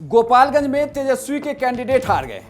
गोपालगंज में तेजस्वी के कैंडिडेट हार गए।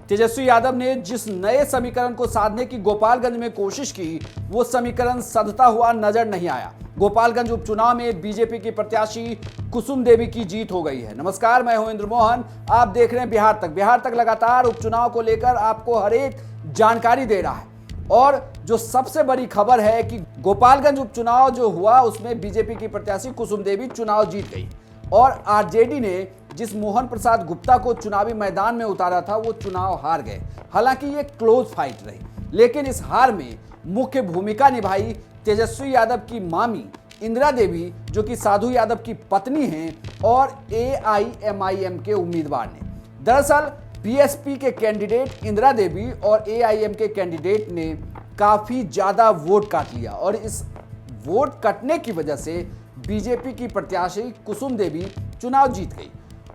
तेजस्वी यादव ने जिस नए समीकरण को साधने की गोपालगंज में कोशिश की, वो समीकरण सधता हुआ नजर नहीं आया। गोपालगंज उपचुनाव में बीजेपी की प्रत्याशी कुसुम देवी की जीत हो गई है। नमस्कार, मैं हूं इंद्र मोहन, आप देख रहे हैं बिहार तक लगातार उपचुनाव को लेकर आपको हर एक जानकारी दे रहा है। और जो सबसे बड़ी खबर है कि गोपालगंज उपचुनाव जो हुआ उसमें बीजेपी की प्रत्याशी कुसुम देवी चुनाव जीत गई और आरजेडी ने जिस मोहन प्रसाद गुप्ता को चुनावी मैदान में उतारा था वो चुनाव हार गए। हालांकि ये क्लोज फाइट रही, लेकिन इस हार में मुख्य भूमिका निभाई तेजस्वी यादव की मामी इंदिरा देवी, जो कि साधु यादव की पत्नी हैं, और एआईएमआईएम के उम्मीदवार ने। दरअसल बीएसपी के कैंडिडेट इंदिरा देवी और एआईएम के कैंडिडेट ने काफी ज्यादा वोट काट लिया और इस वोट कटने की वजह से बीजेपी की प्रत्याशी कुसुम देवी चुनाव जीत गई।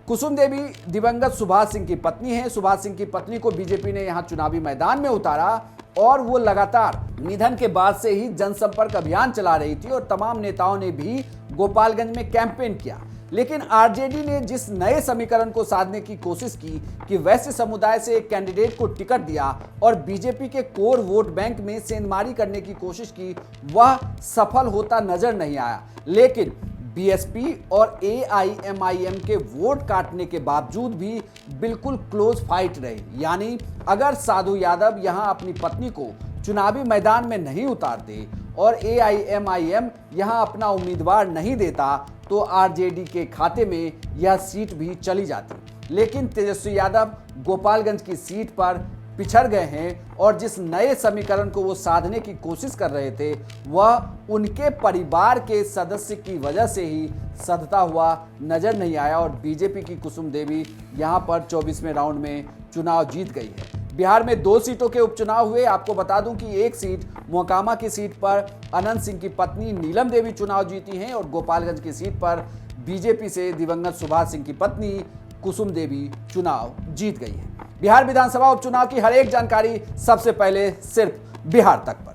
कुसुम देवी दिवंगत सुभाष सिंह की पत्नी हैं। सुभाष सिंह की पत्नी को बीजेपी ने यहां चुनावी मैदान में उतारा और वो लगातार निधन के बाद से ही जनसंपर्क अभियान चला रही थी और तमाम नेताओं ने भी गोपालगंज में कैंपेन किया। लेकिन आरजेडी ने जिस नए समीकरण को साधने की कोशिश की कि वैश्य समुदाय से एक कैंडिडेट को टिकट दिया और बीजेपी के कोर वोट बैंक में सेंधमारी करने की कोशिश की, वह सफल होता नजर नहीं आया। लेकिन बीएसपी और एआईएमआईएम के वोट काटने के बावजूद भी बिल्कुल क्लोज फाइट रही। यानी अगर साधु यादव यहां अपनी पत्नी को चुनावी मैदान में नहीं उतारते और एआईएमआईएम यहां अपना उम्मीदवार नहीं देता तो आरजेडी के खाते में यह सीट भी चली जाती। लेकिन तेजस्वी यादव गोपालगंज की सीट पर पिछड़ गए हैं और जिस नए समीकरण को वो साधने की कोशिश कर रहे थे वह उनके परिवार के सदस्य की वजह से ही सधता हुआ नजर नहीं आया और बीजेपी की कुसुम देवी यहां पर 24वें राउंड में चुनाव जीत गई है। बिहार में 2 सीटों के उपचुनाव हुए। आपको बता दूं कि एक सीट मोकामा की सीट पर अनंत सिंह की पत्नी नीलम देवी चुनाव जीती हैं और गोपालगंज की सीट पर बीजेपी से दिवंगत सुभाष सिंह की पत्नी कुसुम देवी चुनाव जीत गई है। बिहार विधानसभा उपचुनाव की हर एक जानकारी सबसे पहले सिर्फ बिहार तक पर।